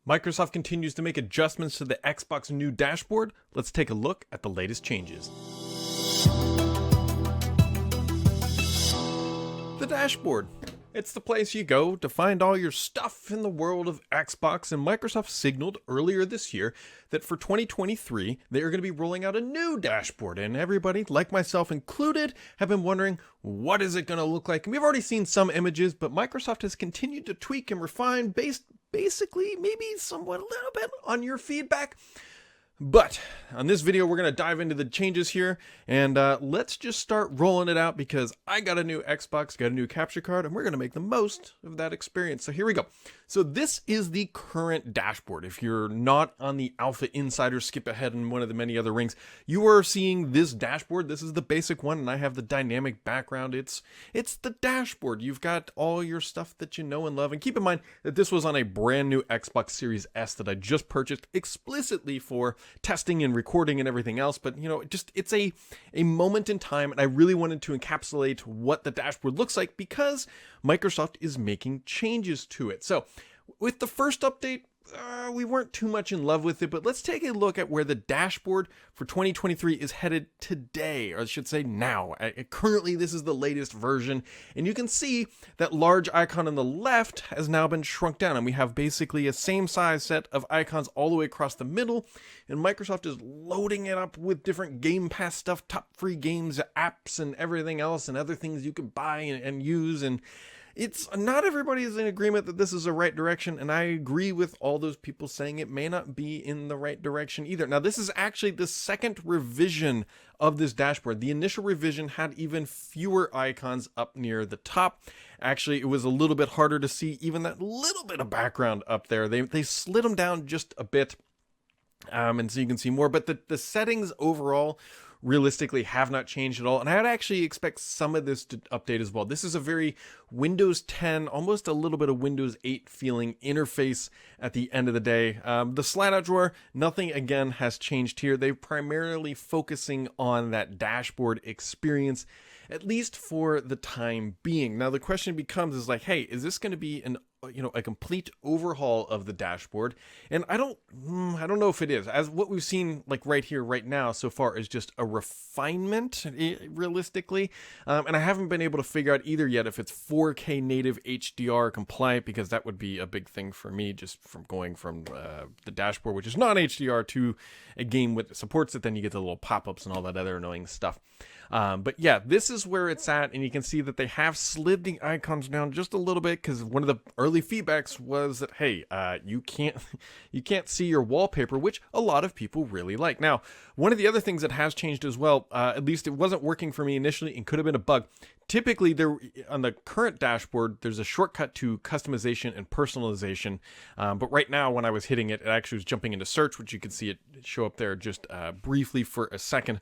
Microsoft continues to make adjustments to the Xbox new dashboard. Let's take a look at the latest changes. The dashboard. It's the place you go to find all your stuff in the world of Xbox, and Microsoft signaled earlier this year that for 2023, they are going to be rolling out a new dashboard, and everybody, like myself included, have been wondering, what is it going to look like? And we've already seen some images, but Microsoft has continued to tweak and refine based basically, maybe somewhat a little bit on your feedback. But on this video, we're going to dive into the changes here, and let's just start rolling it out because I got a new Xbox, got a new capture card, and we're going to make the most of that experience. So here we go. So this is the current dashboard. If you're not on the Alpha Insider, skip ahead in one of the many other rings. You are seeing this dashboard. This is the basic one, and I have the dynamic background. It's the dashboard. You've got all your stuff that you know and love. And keep in mind that this was on a brand new Xbox Series S that I just purchased explicitly for testing and recording and everything else. But you know, it's a moment in time, and I really wanted to encapsulate what the dashboard looks like because Microsoft is making changes to it. So with the first update, we weren't too much in love with it, but let's take a look at where the dashboard for 2023 is headed today, or I should say now. Currently, this is the latest version, and you can see that large icon on the left has now been shrunk down, and we have basically a same size set of icons all the way across the middle, and Microsoft is loading it up with different Game Pass stuff, top free games, apps, and everything else, and other things you can buy and use, and it's not everybody is in agreement that this is the right direction, and I agree with all those people saying it may not be in the right direction either. Now, this is actually the second revision of this dashboard. The initial revision had even fewer icons up near the top. Actually, it was a little bit harder to see even that little bit of background up there. They slid them down just a bit, and so you can see more, but the settings overall realistically have not changed at all, and I would actually expect some of this to update as well. This is a very Windows 10, almost a little bit of Windows 8 feeling interface at the end of the day. The slide out drawer, nothing again has changed here. They're primarily focusing on that dashboard experience, at least for the time being. Now the question becomes is like, hey, is this going to be a complete overhaul of the dashboard? And I don't know if it is. As what we've seen like right here, right now so far is just a refinement realistically. And I haven't been able to figure out either yet if it's 4K native HDR compliant, because that would be a big thing for me just from going from the dashboard, which is not HDR, to a game that supports it. Then you get the little pop-ups and all that other annoying stuff. But yeah, this is where it's at, and you can see that they have slid the icons down just a little bit because one of the early feedbacks was that, hey, you can't see your wallpaper, which a lot of people really like. Now, one of the other things that has changed as well, at least it wasn't working for me initially and could have been a bug. Typically, there on the current dashboard, there's a shortcut to customization and personalization. But right now, when I was hitting it, it actually was jumping into search, which you can see it show up there just briefly for a second,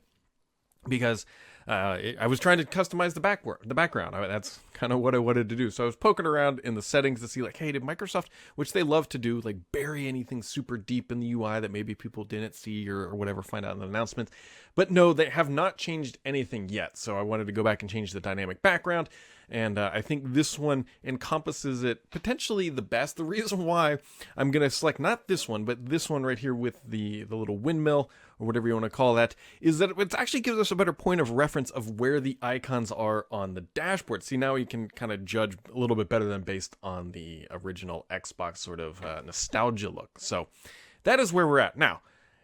because I was trying to customize the background. That's kind of what I wanted to do. So I was poking around in the settings to see like, hey, did Microsoft, which they love to do, like bury anything super deep in the UI that maybe people didn't see or whatever, find out in the announcements. But no, they have not changed anything yet. So I wanted to go back and change the dynamic background. And I think this one encompasses it potentially the best. The reason why I'm going to select not this one, but this one right here with the little windmill, or whatever you want to call that, is that it actually gives us a better point of reference of where the icons are on the dashboard. See, now we can kind of judge a little bit better than based on the original Xbox sort of nostalgia look. So that is where we're at. Now,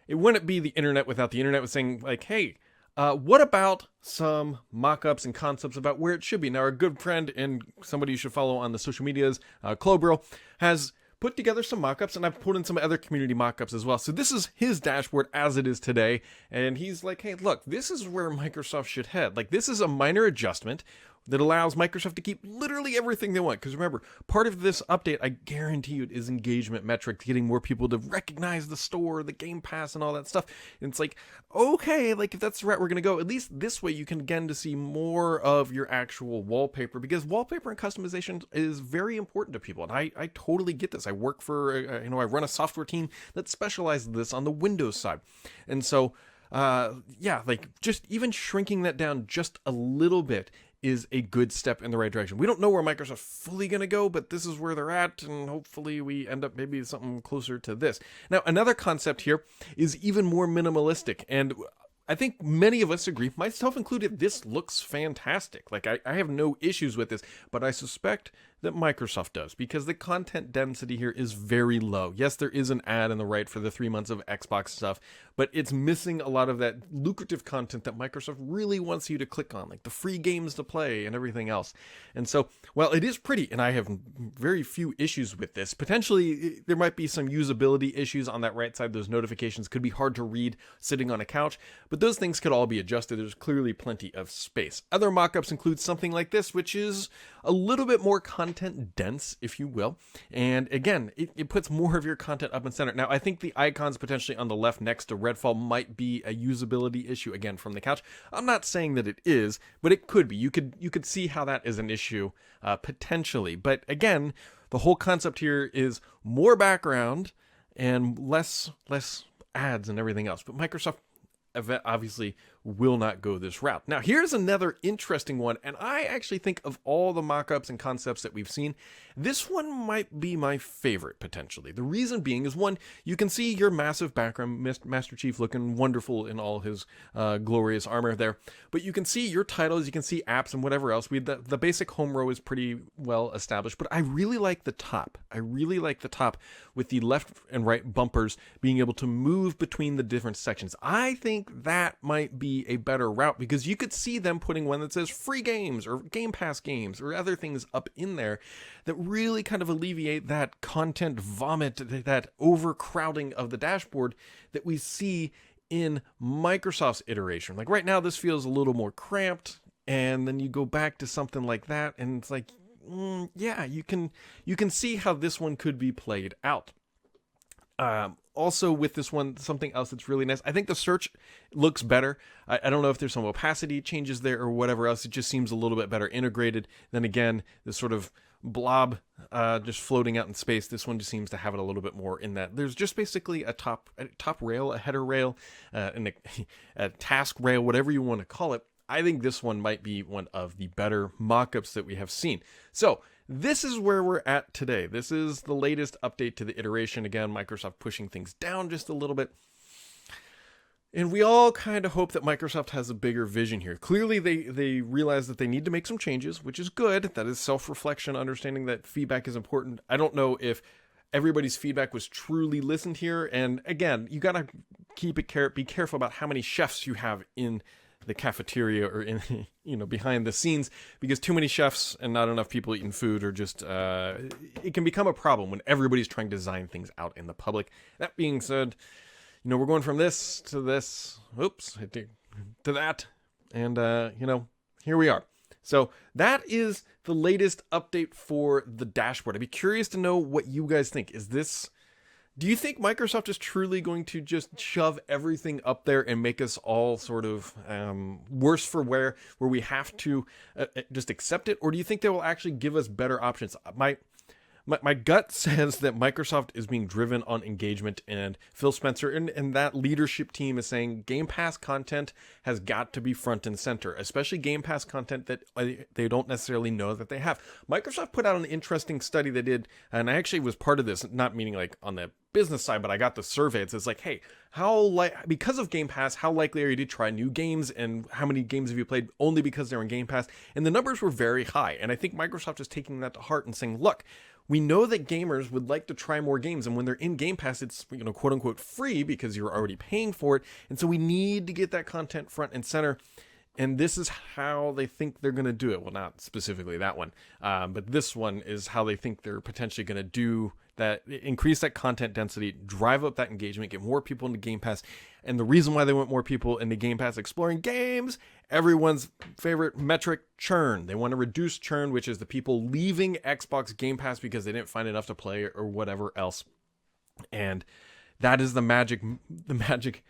it wouldn't be the internet without the internet was saying like, hey, what about some mock-ups and concepts about where it should be? Now, our good friend and somebody you should follow on the social medias, Clobro, has put together some mock-ups, and I've put in some other community mock-ups as well. So this is his dashboard as it is today, and he's like, hey, look, this is where Microsoft should head. Like, this is a minor adjustment that allows Microsoft to keep literally everything they want. Because remember, part of this update, I guarantee you, is engagement metrics, getting more people to recognize the store, the Game Pass, and all that stuff. And it's like, okay, like if that's the route we're going to go, at least this way you can again to see more of your actual wallpaper, because wallpaper and customization is very important to people. And I totally get this. I work for, I run a software team that specializes in this on the Windows side. And so, yeah, like just even shrinking that down just a little bit is a good step in the right direction. We don't know where Microsoft's fully going to go, but this is where they're at, and hopefully we end up maybe something closer to this. Now, another concept here is even more minimalistic, and I think many of us agree, myself included, this looks fantastic. Like, I have no issues with this, but I suspect that Microsoft does, because the content density here is very low. Yes, there is an ad in the right for the 3 months of Xbox stuff, but it's missing a lot of that lucrative content that Microsoft really wants you to click on, like the free games to play and everything else. And so, while it is pretty, and I have very few issues with this, potentially there might be some usability issues on that right side. Those notifications could be hard to read sitting on a couch, but those things could all be adjusted. There's clearly plenty of space. Other mock-ups include something like this, which is a little bit more content dense, if you will. And again, it puts more of your content up in center. Now, I think the icons potentially on the left next to Redfall might be a usability issue, again, from the couch. I'm not saying that it is, but it could be. You could see how that is an issue, potentially. But again, the whole concept here is more background and less ads and everything else. But Microsoft obviously will not go this route. Now, here's another interesting one, and I actually think of all the mock-ups and concepts that we've seen, this one might be my favorite, potentially. The reason being is, one, you can see your massive background, Master Chief looking wonderful in all his glorious armor there, but you can see your titles, you can see apps and whatever else. The basic home row is pretty well established, but I really like the top. I really like the top with the left and right bumpers being able to move between the different sections. I think that might be a better route, because you could see them putting one that says free games or Game Pass games or other things up in there that really kind of alleviate that content vomit, that overcrowding of the dashboard that we see in Microsoft's iteration. Like right now, this feels a little more cramped, and then you go back to something like that, and it's like, yeah, you can see how this one could be played out. Also with this one, something else that's really nice, I think the search looks better. I don't know if there's some opacity changes there or whatever else. It just seems a little bit better integrated. Then again, this sort of blob just floating out in space, this one just seems to have it a little bit more in that there's just basically a top rail, a header rail, and a task rail, whatever you want to call it. I think this one might be one of the better mock-ups that we have seen. So this is where we're at today. This is the latest update to the iteration. Again, Microsoft pushing things down just a little bit. And we all kind of hope that Microsoft has a bigger vision here. Clearly, they realize that they need to make some changes, which is good. That is self-reflection, understanding that feedback is important. I don't know if everybody's feedback was truly listened here. And again, you got to be careful about how many chefs you have in the cafeteria or in, behind the scenes, because too many chefs and not enough people eating food are just, it can become a problem when everybody's trying to design things out in the public. That being said, we're going from this to this, to that, and, here we are. So that is the latest update for the dashboard. I'd be curious to know what you guys think. Do you think Microsoft is truly going to just shove everything up there and make us all sort of worse for wear, where we have to just accept it? Or do you think they will actually give us better options? My gut says that Microsoft is being driven on engagement, and Phil Spencer and that leadership team is saying Game Pass content has got to be front and center, especially Game Pass content that they don't necessarily know that they have. Microsoft put out an interesting study they did, and I actually was part of this, not meaning like on the business side, but I got the survey. It says like, hey, because of Game Pass, how likely are you to try new games, and how many games have you played only because they're in Game Pass? And the numbers were very high, and I think Microsoft is taking that to heart and saying, look, we know that gamers would like to try more games, and when they're in Game Pass, it's, quote unquote free because you're already paying for it. And so we need to get that content front and center. And this is how they think they're going to do it. Well, not specifically that one, but this one is how they think they're potentially going to do that, increase that content density, drive up that engagement, get more people into Game Pass. And the reason why they want more people into Game Pass exploring games, everyone's favorite metric, churn. They want to reduce churn, which is the people leaving Xbox Game Pass because they didn't find enough to play or whatever else. And that is the magic metric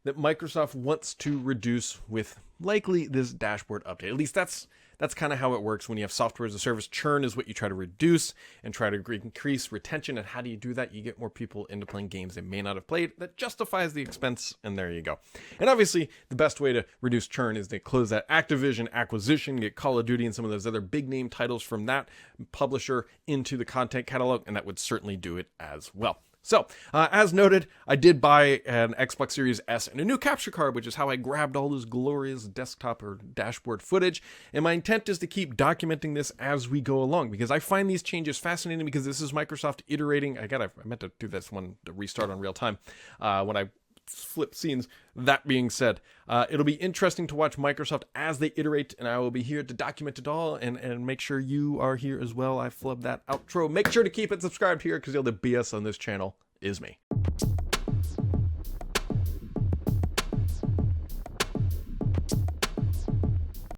that Microsoft wants to reduce with likely this dashboard update. At least that's That's kind of how it works when you have software as a service. Churn is what you try to reduce and try to increase retention. And how do you do that? You get more people into playing games they may not have played. That justifies the expense, and there you go. And obviously, the best way to reduce churn is to close that Activision acquisition, get Call of Duty and some of those other big name titles from that publisher into the content catalog, and that would certainly do it as well. So, as noted, I did buy an Xbox Series S and a new capture card, which is how I grabbed all this glorious desktop or dashboard footage. And my intent is to keep documenting this as we go along, because I find these changes fascinating, because this is Microsoft iterating. I meant to do this one to restart on real time when I flip scenes. That being said, it'll be interesting to watch Microsoft as they iterate, and I will be here to document it all and make sure you are here as well. I flubbed that outro. Make sure to keep it subscribed here, because the BS on this channel is me.